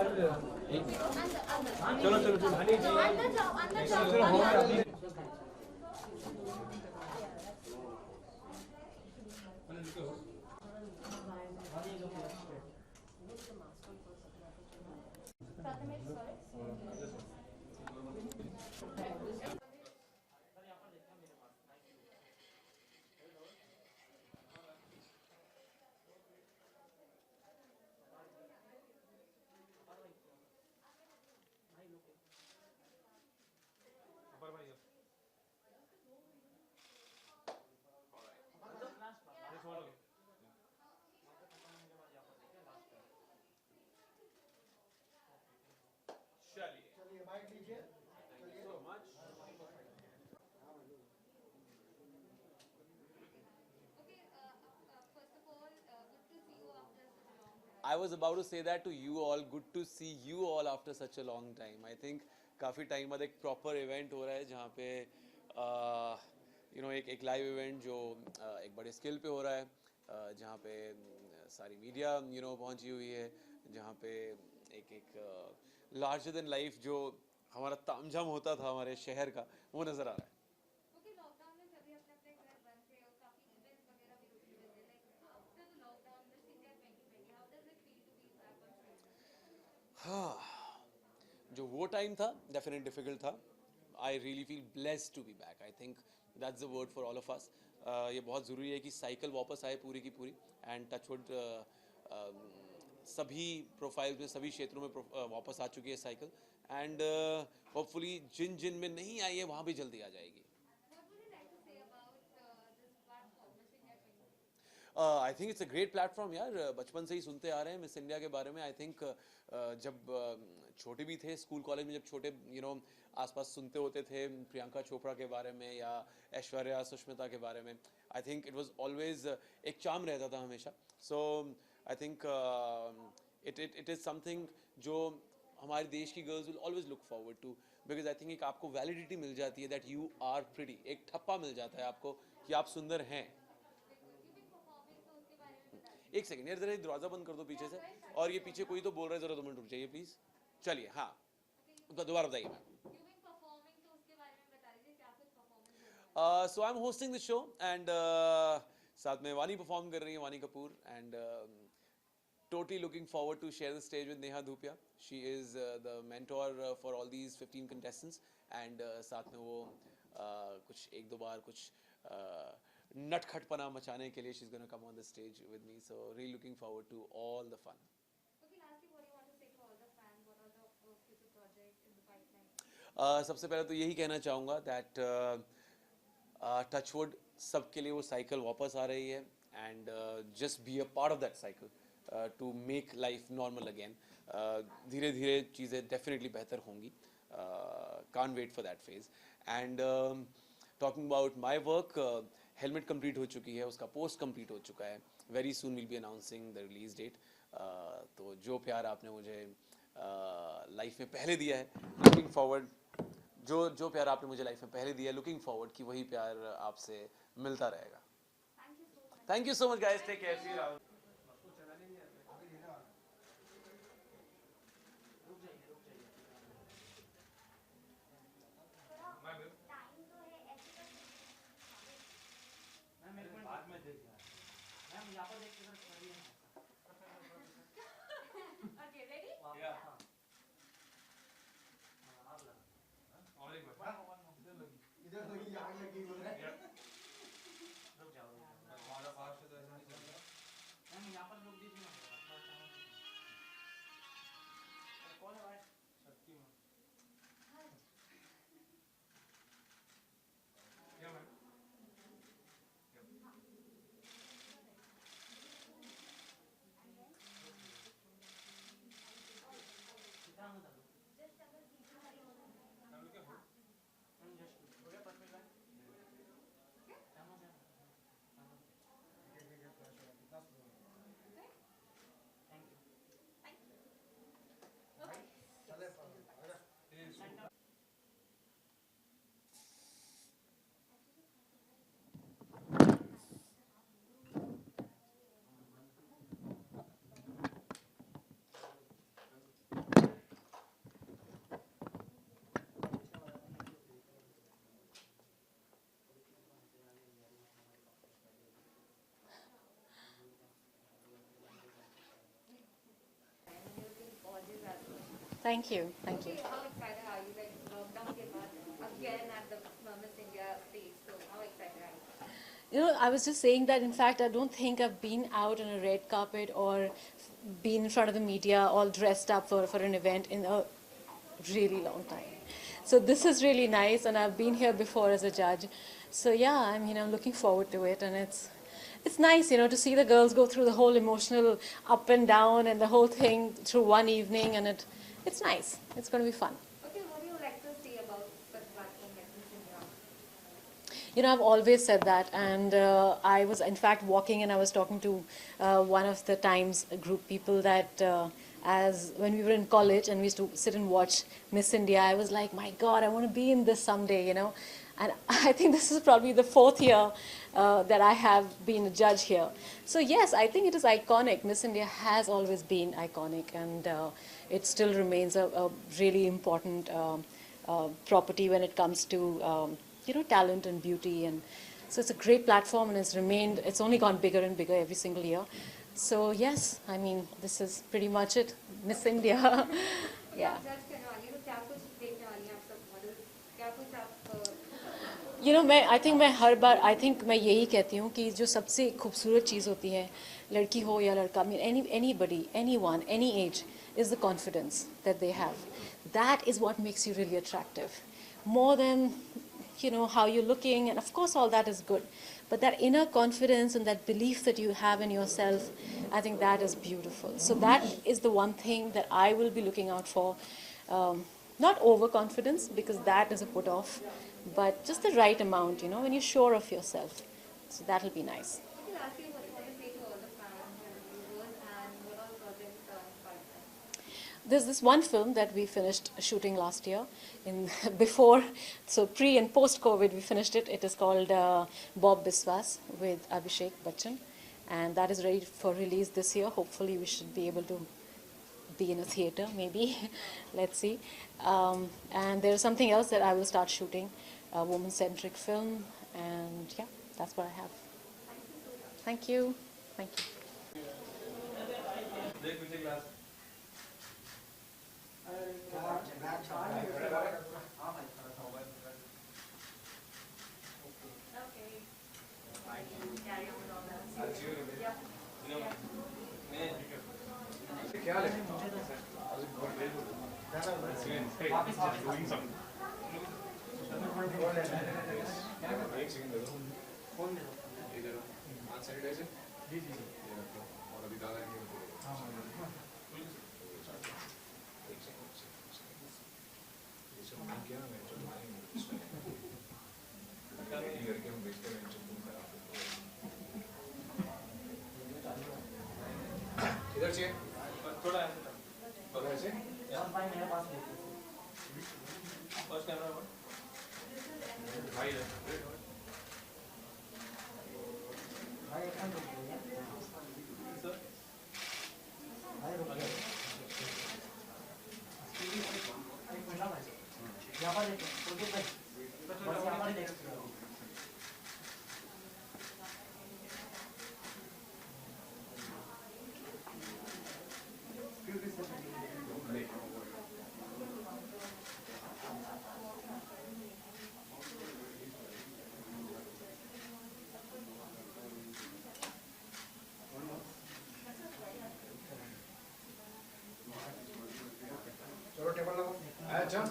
चलो चलो चलो हनी जी अंदर जाओ अंदर जाओ चलो हो गया अभी I was about to say that to you all. Good to see you all after such a long time. I think काफ़ी टाइम बाद एक प्रॉपर इवेंट हो रहा है जहाँ पे एक लाइव इवेंट जो एक बड़े स्केल पे हो रहा है, जहाँ पे सारी मीडिया पहुँची हुई है, जहाँ पे एक लार्जर देन लाइफ जो हमारा तामझाम होता था हमारे शहर का, वो नज़र आ रहा है. लॉकडाउन में सभी अपने अपने घर बंद थे और काफी इवेंट्स वगैरह भी रुके हुए थे like after the lockdown Miss India 2020 how does it feel to be back on stage हाँ, जो वो टाइम था डेफिनेट डिफिकल्ट था. I really feel blessed to be back. I think that's the word for all of us. ये बहुत ज़रूरी है कि साइकिल वापस आए पूरी की पूरी. एंड टचवुड सभी प्रोफाइल में सभी क्षेत्रों में वापस आ चुकी है साइकिल. एंड होपफुली जिन जिन में नहीं आई है वहाँ भी जल्दी आ जाएगी. What would you like to say about this platform Miss India 2020 I think it's a great platform यार. बचपन से ही सुनते आ रहे हैं मिस इंडिया के बारे में. आई थिंक जब छोटे भी थे स्कूल कॉलेज में, जब छोटे आसपास सुनते होते थे प्रियंका चोपड़ा के बारे में या ऐश्वर्या सुष्मिता के बारे में, I think it was always एक चार्म रहता था हमेशा. So I think it is something जो हमारे देश की girls will always look forward to. Because I think एक आपको वैलिडिटी मिल जाती है दैट यू आर प्रिटी. एक ठप्पा मिल जाता है आपको कि आप सुंदर हैं. एक सेकंड यार, जरा दरवाजा बंद कर दो पीछे से. और ये पीछे कोई तो बोल रहा है, जरा 2 मिनट रुक जाइए प्लीज. चलिए हाँ, दोबारा बताइए ma'am. So I am hosting this show and साथ में वानी परफॉर्म कर रही है, वानी Kapoor. And totally looking forward to share the stage with Neha Dhupia. She is the mentor for all these 15 contestants. And साथ में वो कुछ एक दो बार कुछ नटखटपना मचाने के लिए she's going to come on the stage with me. So really looking forward to all the fun. Okay, lastly, what do you want to say to all the fans? What are the future projects in the pipeline? सबसे पहले तो यही कहना चाहूँगा that touchwood सबके लिए वो cycle वापस आ रही है. And just be a part of that cycle. To make life normal again. धीरे धीरे चीज़ें definitely बेहतर होंगी. Can't wait for that phase. And talking about my work, helmet complete हो चुकी है, उसका post complete हो चुका है. Very soon we'll be announcing the release date. तो जो प्यार आपने मुझे लाइफ में पहले दिया है, looking forward, जो प्यार आपने मुझे लाइफ में पहले दिया है, looking forward कि वही प्यार आपसे मिलता रहेगा. Thank you so much guys. Take care. See you around. Okay, ready? Thank you. Thank you. Okay, how excited are you? Like lockdown के बाद again at the Miss India stage. So how excited are you? You know, I was just saying that in fact, I don't think I've been out on a red carpet or been in front of the media all dressed up for an event in a really long time. So this is really nice, and I've been here before as a judge. So yeah, I mean, I'm looking forward to it, and it's nice, you know, to see the girls go through the whole emotional up and down and the whole thing through one evening, and it's nice. It's going to be fun. Okay, what do you like to say about such platform like Miss India? You know, I've always said that, and I was, in fact, walking and I was talking to one of the Times group people that as when we were in college and we used to sit and watch Miss India, I was like, my God, I want to be in this someday, you know. And I think this is probably the 4th year that I have been a judge here. So yes, I think it is iconic. Miss India has always been iconic, and it still remains a really important property when it comes to you know, talent and beauty. And so it's a great platform, and it's only gone bigger and bigger every single year. So yes, I mean, this is pretty much it, Miss India. Yeah. जज करने वाली हो, क्या कुछ देखने वाली हैं आप सब मॉडल? क्या कुछ आप You know, I think मैं यही कहती हूँ कि जो सबसे खूबसूरत चीज़ होती है, लड़की हो या लड़का, I mean, anybody, anyone, any age, is the confidence that they have. That is what makes you really attractive. More than, you know, how you're looking, and of course all that is good. But that inner confidence and that belief that you have in yourself, I think that is beautiful. So that is the one thing that I will be looking out for. Not overconfidence, because that is a put off, but just the right amount, you know, when you're sure of yourself. So that'll be nice. Okay, lastly, what do you want to say to all the fans and viewers, and what all projects are in pipeline? There's this one film that we finished shooting last year, before, so pre and post COVID, we finished it. It is called Bob Biswas with Abhishek Bachchan, and that is ready for release this year. Hopefully, we should be able to be in a theater, maybe. Let's see. And there's something else that I will start shooting, a woman-centric film, and yeah, that's what I have. Thank you. Thank you. देख पीछे glass क्या एक second दे दो phone दे दो इधर हाथ sanitiser जी जी ये रखो और अभी दादा की एक सेकंड ये सब मैं क्या मैं जो मारेंगे करके हम बेचते हैं जो तुम खराब इधर से थोड़ा ऐसे मेरे पास फर्स्ट कैमरा भाई सर चलो टेबल लगाओ अच्छा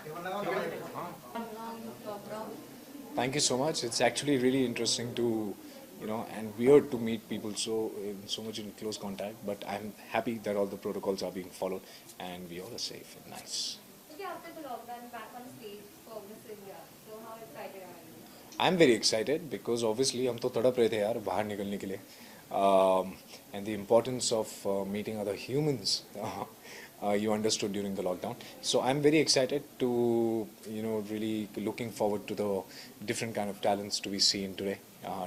टेबल लगाओ Thank you so much. It's actually really interesting to, you know, and weird to meet people so much in close contact. But I'm happy that all the protocols are being followed and we all are safe and nice. Okay, after the lockdown, back on stage for Miss India. So how excited are you? I'm very excited because obviously हम तो तड़प रहे थे यार बाहर निकलने के लिए, and the importance of meeting other humans. You understood during the lockdown. So I'm very excited to, you know, really looking forward to the different kind of talents to be seen today,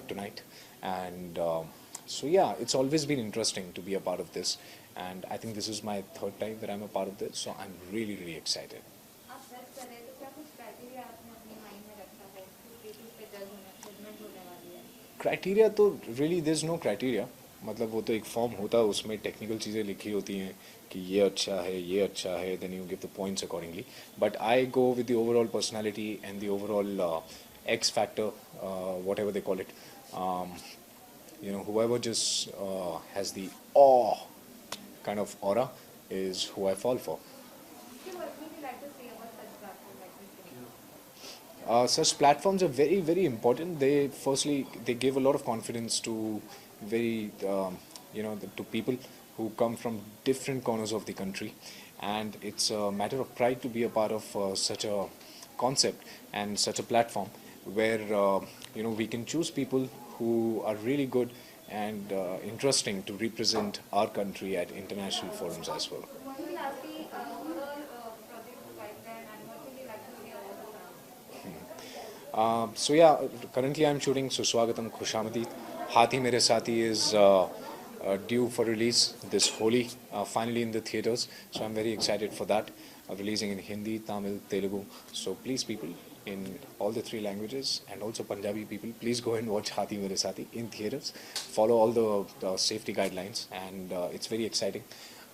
tonight. And so yeah, it's always been interesting to be a part of this. And I think this is my 3rd time that I'm a part of this. So I'm really, really excited. आप जज कर रहे हैं तो क्या कुछ criteria आपने अपने माइंड में रखा है कि किस पे जजमेंट होने वाली है? Criteria, तो really there's no criteria. मतलब वो तो एक फॉर्म होता है, उसमें टेक्निकल चीज़ें लिखी होती हैं कि ये अच्छा है, then you give the points accordingly. But I go with the overall personality and the overall X factor, whatever they call it. You know, whoever just has the awe kind of aura is who I fall for. What would you like to say about such platform like this? Such platforms are very, very important. They firstly they give a lot of confidence to very to people who come from different corners of the country, and it's a matter of pride to be a part of such a concept and such a platform where we can choose people who are really good and interesting to represent our country at international forums as well. What will lastly, other project pipeline and what would you like to say about the So yeah, currently I'm shooting Suswagatam Khushamati. Hathi Mere Saathi is due for release this Holi, finally in the theatres. So I'm very excited for that. Releasing in Hindi, Tamil, Telugu. So please people in all the 3 languages and also Punjabi people, please go and watch Hathi Mere Saathi in theatres. Follow all the safety guidelines and it's very exciting.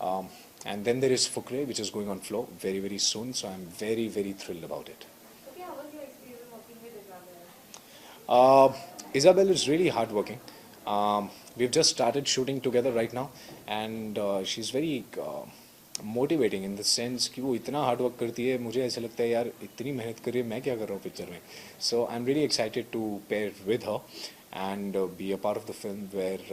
And then there is Fukre, which is going on floor very, very soon. So I'm very, very thrilled about it. Okay, how was your experience working with Isabel? Isabel is really hardworking. We've just started shooting together right now, and she's very motivating in the sense कि वो इतना hard work करती है, मुझे ऐसा लगता है यार इतनी मेहनत कर रही है, मैं क्या कर रहा हूँ पिक्चर में. So I'm really excited to pair with her and be a part of the film where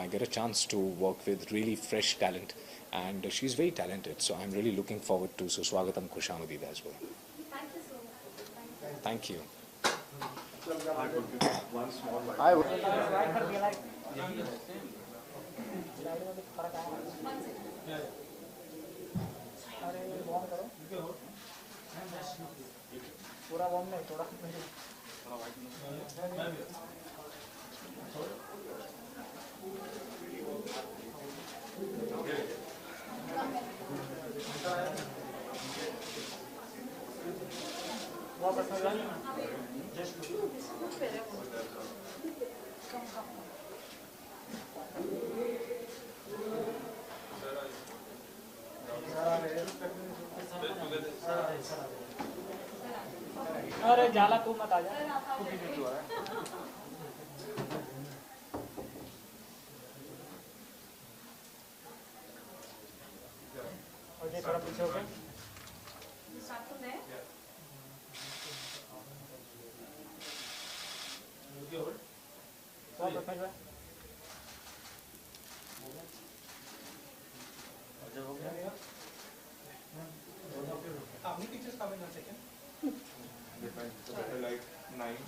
I get a chance to work with really fresh talent, and she's very talented. So I'm really looking forward to Suswagatam Khushamadi as well. Thank you so much. Thank you. अरे जाला तू मत आ जा. और ये थोड़ा पीछे हो गए.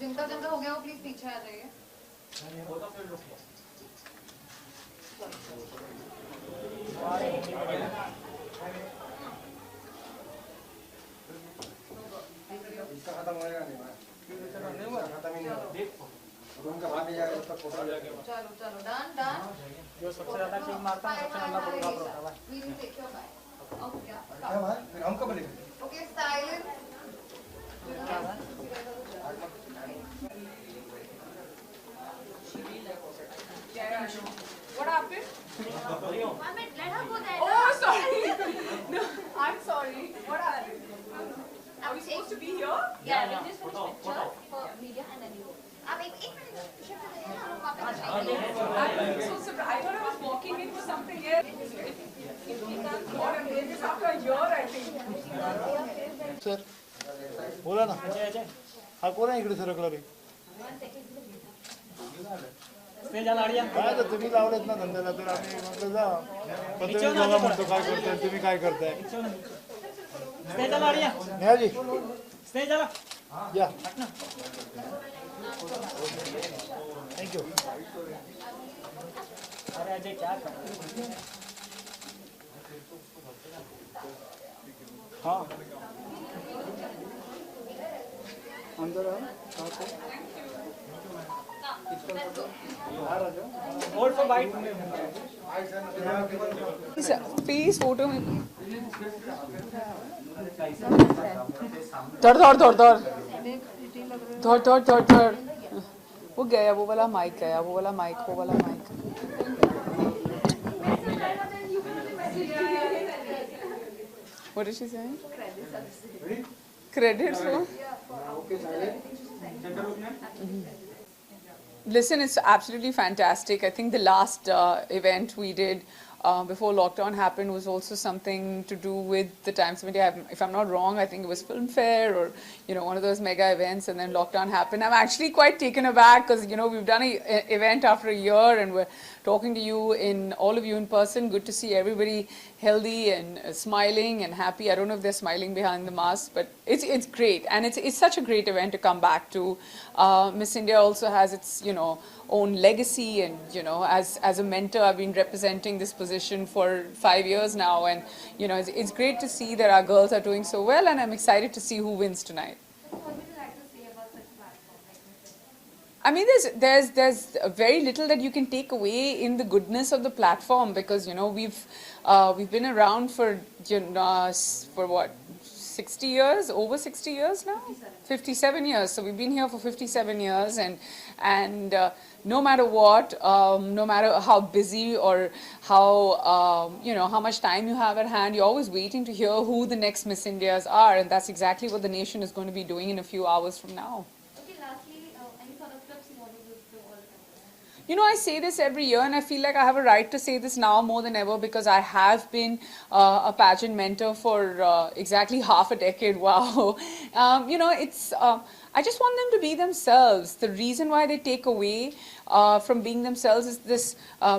जिनका जिनका हो गया वो प्लीज पीछे आ जाइए. चलो चलो डन डन. जो सबसे ज्यादा किक मारता है सबसे ज्यादा फोटोग्राफर होता है. We will take your back. Okay. फिर हम कब लेंगे? Okay, silence. What happened? I mean, let her go there. Oh, sorry. No, I'm sorry. What happened? Are we supposed to be here? Yeah, we just finished pictures for media and then you go. अब एक minute shift कर देना हम वहाँ पे I'm so surprised. I thought I was walking in for something else. What a day. This after a year, I think. Sir बोला ना. हा कोण आहे इकडे सरकला रे. स्टेज आला अडिया. काय तर तुम्ही लावलेत ना धंद्याला, तर आम्ही म्हटलं जा. पण तुम्ही बघा म्हणतो काय करताय, तुम्ही काय करताय. स्टेज आला अडिया. न्या जी स्टेज आला. या थैंक यू. अरे अजय क्या कर रहा है. हाँ अंदर आओ. Hold for bite. Please photo में. थोड़. वो गया वो वाला माइक गया, वो वाला mic. What is she saying? Credits for? Listen, it's absolutely fantastic. I think the last event we did before lockdown happened was also something to do with the Times of India. If I'm not wrong, I think it was Film Fair or, you know, one of those mega events, and then lockdown happened. I'm actually quite taken aback because, you know, we've done an event after a year and we're talking to you, all of you in person. Good to see everybody healthy and smiling and happy. I don't know if they're smiling behind the mask, but it's great. And it's such a great event to come back to. Miss India also has its, you know, own legacy, and, you know, as a mentor, I've been representing this position for 5 years now, and, you know, it's great to see that our girls are doing so well, and I'm excited to see who wins tonight. What would you like to say about such platform like Miss India? I mean, there's very little that you can take away in the goodness of the platform, because, you know, we've been around for, you know, for what, 60 years, over 60 years now? 57 years. So we've been here for 57 years, and no matter what, no matter how busy or how, you know, how much time you have at hand, you're always waiting to hear who the next Miss Indias are, and that's exactly what the nation is going to be doing in a few hours from now. Okay, lastly, any sort of tips you want to give to all the countries? You know, I say this every year, and I feel like I have a right to say this now more than ever, because I have been a pageant mentor for exactly half a decade. Wow. You know, it's, I just want them to be themselves. The reason why they take away from being themselves is this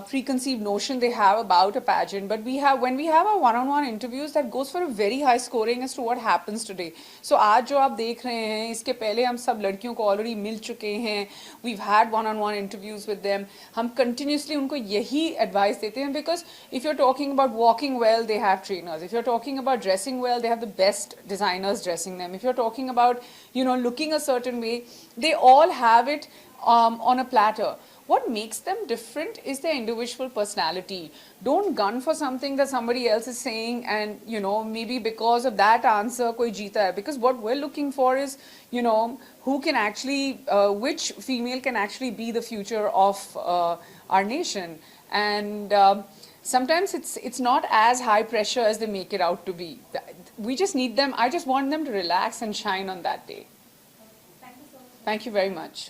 preconceived notion they have about a pageant. But when we have our one-on-one interviews, that goes for a very high scoring as to what happens today. So आज जो आप देख रहे हैं, इसके पहले हम सब लड़कियों को already मिल चुके हैं. We've had one-on-one interviews with them. हम continuously उनको यही advice देते हैं, because if you're talking about walking well, they have trainers. If you're talking about dressing well, they have the best designers dressing them. If you're talking about, you know, looking a certain way, they all have it on a platter. What makes them different is their individual personality. Don't gun for something that somebody else is saying, and, you know, maybe because of that answer koi jeeta hai. Because what we're looking for is, you know, who can actually, which female can actually be the future of our nation. And sometimes it's not as high pressure as they make it out to be. We just need them. I just want them to relax and shine on that day. Thank you so much. Thank you very much.